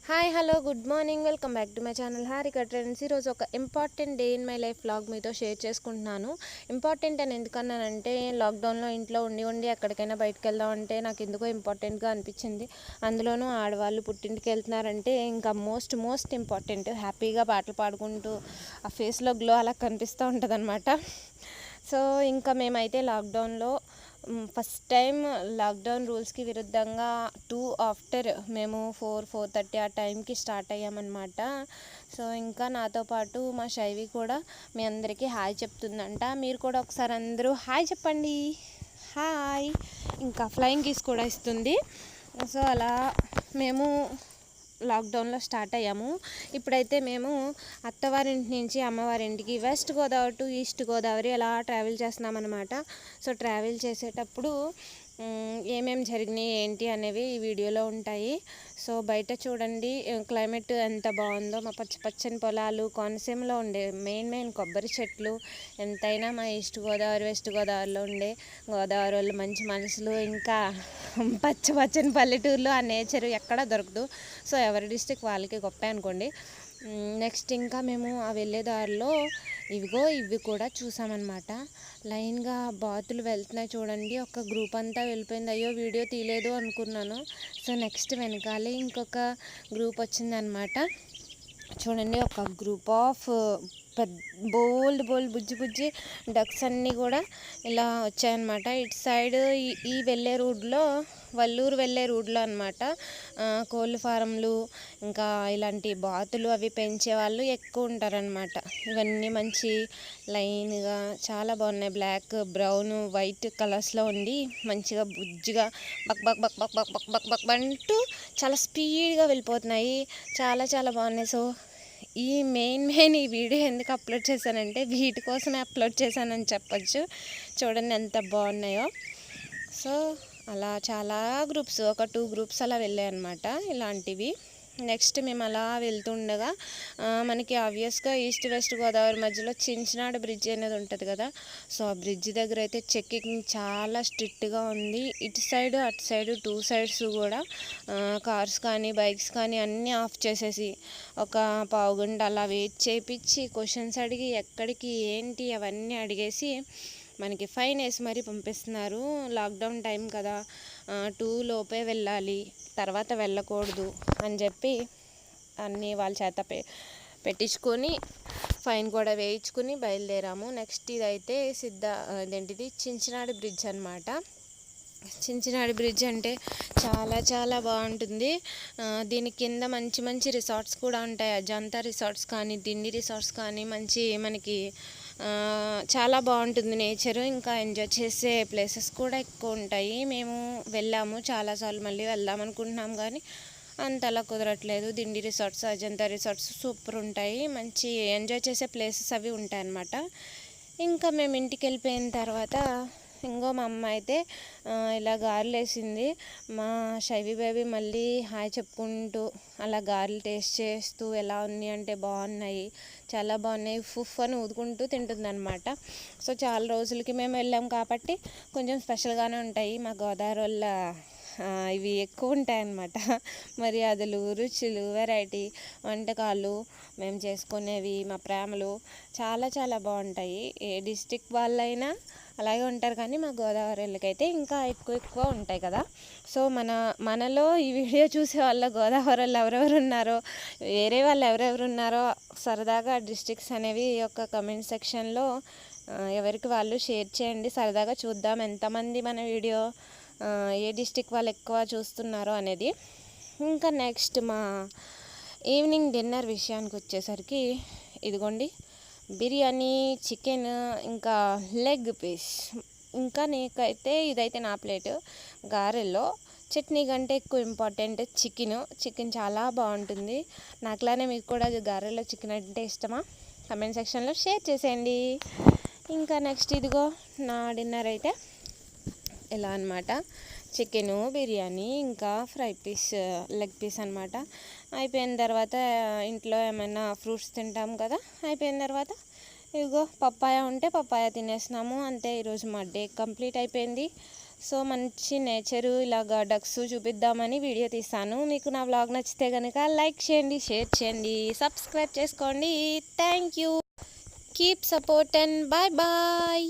Hi hello good morning welcome back to my channel Harika trends. ఈరోజు ఒక important day in my life vlog మీతో share చేసుకుంటున్నాను. Important అని ఎందుకన్నానంటే లాక్డౌన్లో ఇంట్లో ఉండి ఎక్కడికైనా బయటకు వెళ్దామంటే నాకు ఎందుకో ఇంపార్టెంట్గా అనిపించింది. అందులోనూ ఆడవాళ్ళు పుట్టింటికి వెళ్తున్నారంటే ఇంకా మోస్ట్ ఇంపార్టెంట్. హ్యాపీగా పాటలు పాడుకుంటూ ఆ ఫేస్లో గ్లో అలా కనిపిస్తూ ఉంటుంది అనమాట. సో ఇంకా మేమైతే లాక్డౌన్లో ఫస్ట్ టైం లాక్డౌన్ రూల్స్కి విరుద్ధంగా 2 ఆఫ్టర్ మేము 4:30 ఆ టైంకి స్టార్ట్ అయ్యామన్నమాట. సో ఇంకా నాతో పాటు మా శైవి కూడా మీ అందరికీ హాయ్ చెప్తుందంట. మీరు కూడా ఒకసారి అందరూ హాయ్ చెప్పండి. హాయ్. ఇంకా ఫ్లయింగ్ కిస్ కూడా ఇస్తుంది. సో అలా మేము లాక్డౌన్లో స్టార్ట్ అయ్యాము. ఇప్పుడైతే మేము అత్తవారింటి నుంచి అమ్మవారింటికి west Godavari to east Godavari అలా ట్రావెల్ చేస్తున్నాం అనమాట. సో ట్రావెల్ చేసేటప్పుడు ఏమేమి జరిగినాయి ఏంటి అనేవి ఈ వీడియోలో ఉంటాయి. సో బయట చూడండి క్లైమేట్ ఎంత బాగుందో. మా పచ్చని పొలాలు, కోనసీమలో ఉండే మెయిన్ కొబ్బరి చెట్లు, ఎంతైనా మా ఈస్ట్ గోదావరి వెస్ట్ గోదావరిలో ఉండే గోదావరి వాళ్ళు మంచి మనసులు, ఇంకా పచ్చని పల్లెటూరులో ఆ నేచర్ ఎక్కడా దొరకదు. సో ఎవరి డిస్ట్రిక్ట్ వాళ్ళకి గొప్ప అనుకోండి. నెక్స్ట్ ఇంకా మేము ఆ వెళ్ళే దారిలో ఇవి కూడా చూసామన్నమాట. లైన్గా బాతులు వెళ్తున్నాయి చూడండి. ఒక గ్రూప్ అంతా వెళ్ళిపోయింది. అయ్యో వీడియో తీయలేదు అనుకున్నాను. సో నెక్స్ట్ వెనకాలే ఇంకొక గ్రూప్ వచ్చిందనమాట. చూడండి ఒక group of bold Bujji ducks అన్నీ కూడా ఇలా వచ్చాయన్నమాట. ఇటు సైడ్ ఈ వెళ్ళే రూట్లో వల్లూరు వెళ్ళే రూట్లో అనమాట. కోళ్ళ ఫారంలు ఇంకా ఇలాంటి బాతులు అవి పెంచే వాళ్ళు ఎక్కువ ఉంటారనమాట. ఇవన్నీ మంచి లైన్గా చాలా బాగున్నాయి. బ్లాక్, బ్రౌన్, వైట్ కలర్స్లో ఉండి మంచిగా బుజ్జిగా బక్ బక్ బక్ బక్ బక్ బక్ బక్ బక్ అంటూ చాలా స్పీడ్గా వెళ్ళిపోతున్నాయి. చాలా బాగున్నాయి. సో ఈ మెయిన్ ఈ వీడియో ఎందుకు అప్లోడ్ చేశానంటే వీటి కోసమే అప్లోడ్ చేశానని చెప్పచ్చు. చూడండి ఎంత బాగున్నాయో. సో అలా చాలా గ్రూప్స్, ఒక 2 గ్రూప్స్ అలా వెళ్ళాయి అన్నమాట ఇలాంటివి. నెక్స్ట్ మేము అలా వెళ్తుండగా మనకి ఆబ్వియస్గా ఈస్ట్ వెస్ట్ గోదావరి మధ్యలో చించినాడు బ్రిడ్జ్ అనేది ఉంటుంది కదా. సో ఆ బ్రిడ్జ్ దగ్గర అయితే చెక్కింగ్ చాలా స్ట్రిక్ట్గా ఉంది. ఇటు సైడ్ అటు సైడ్ 2 సైడ్స్ కూడా కార్స్ కానీ బైక్స్ కానీ అన్నీ ఆఫ్ చేసేసి ఒక పావుగంట అలా వెయిట్ చేయించి క్వశ్చన్స్ అడిగి ఎక్కడికి ఏంటి అవన్నీ అడిగేసి మనకి ఫైన్ వేసి మరీ పంపిస్తున్నారు. లాక్డౌన్ టైం కదా, 2 లోపే వెళ్ళాలి, తర్వాత వెళ్ళకూడదు అని చెప్పి అన్నీ వాళ్ళ చేత పెట్టించుకొని ఫైన్ కూడా వేయించుకుని బయలుదేరాము. నెక్స్ట్ ఇదైతే చించినాడు బ్రిడ్జ్ అనమాట. చించినాడు బ్రిడ్జ్ అంటే చాలా బాగుంటుంది. దీని కింద మంచి రిసార్ట్స్ కూడా ఉంటాయి. అజంతా రిసార్ట్స్ కానీ దిండి రిసార్ట్స్ కానీ మంచి మనకి చాలా బాగుంటుంది నేచరు. ఇంకా ఎంజాయ్ చేసే ప్లేసెస్ కూడా ఎక్కువ ఉంటాయి. మేము వెళ్ళాము చాలాసార్లు, మళ్ళీ వెళ్దాం అనుకుంటున్నాం కానీ అంతలా కుదరట్లేదు. Dindi resorts, Ajanta resorts super ఉంటాయి. మంచి ఎంజాయ్ చేసే ప్లేసెస్ అవి ఉంటాయి అన్నమాట. ఇంకా మేము ఇంటికి వెళ్ళిపోయిన తర్వాత ఇంకో మా అమ్మ అయితే ఇలా గారెలు వేసింది. మా శైవి బేబీ మళ్ళీ హాయ్ చెప్పుకుంటూ అలా గారెలు టేస్ట్ చేస్తూ ఎలా ఉన్నాయి అంటే బాగున్నాయి, చాలా బాగున్నాయి, ఫుఫ్ అని ఊదుకుంటూ తింటుందన్నమాట. సో చాలా రోజులకి మేము వెళ్ళాం కాబట్టి కొంచెం స్పెషల్గానే ఉంటాయి. మా గోదావరి వల్ల ఇవి ఎక్కువ ఉంటాయన్నమాట. మర్యాదలు, రుచులు, వెరైటీ వంటకాలు, మేము చేసుకునేవి, మా ప్రేమలు చాలా బాగుంటాయి. ఏ డిస్ట్రిక్ట్ వాళ్ళైనా అలాగే ఉంటారు కానీ మా గోదావరి వాళ్ళకైతే ఇంకా ఎక్కువ ఉంటాయి కదా. సో మనలో ఈ వీడియో చూసే వాళ్ళ గోదావరి వాళ్ళు ఎవరెవరు ఉన్నారో, వేరే వాళ్ళు ఎవరెవరు ఉన్నారో సరదాగా డిస్ట్రిక్ట్స్ అనేవి ఒక కమెంట్ సెక్షన్లో ఎవరికి వాళ్ళు షేర్ చేయండి. సరదాగా చూద్దాం ఎంతమంది మన వీడియో ఏ డిస్ట్రిక్ట్ వాళ్ళు ఎక్కువ చూస్తున్నారో అనేది. ఇంకా నెక్స్ట్ మా ఈవినింగ్ డిన్నర్ విషయానికి వచ్చేసరికి ఇదిగోండి బిర్యానీ, చికెన్, ఇంకా లెగ్ పీస్. ఇంకా నీకైతే ఇదైతే నా ప్లేటు. గారెల్లో చట్నీ కంటే ఎక్కువ ఇంపార్టెంట్ చికెన్ చాలా బాగుంటుంది. నాకులానే మీకు కూడా గారెల్లో చికెన్ అంటే ఇష్టమా? కమెంట్ సెక్షన్లో షేర్ చేసేయండి. ఇంకా నెక్స్ట్ ఇదిగో నా డిన్నర్ అయితే ఇలా అనమాట. చికెను, బిర్యానీ, ఇంకా ఫ్రై పీస్, లెగ్ పీస్ అనమాట. అయిపోయిన తర్వాత ఇంట్లో ఏమైనా ఫ్రూట్స్ తింటాం కదా. అయిపోయిన తర్వాత ఇదిగో పప్పాయ ఉంటే పప్పాయ తినేసినాము. అంతే, ఈరోజు మా డే కంప్లీట్ అయిపోయింది. సో మంచి నేచరు ఇలాగా డక్స్ చూపిద్దామని వీడియో తీస్తాను. మీకు నా వ్లాగ్ నచ్చితే కనుక లైక్ చేయండి, షేర్ చేయండి, సబ్స్క్రైబ్ చేసుకోండి. Thank you. Keep support and bye bye.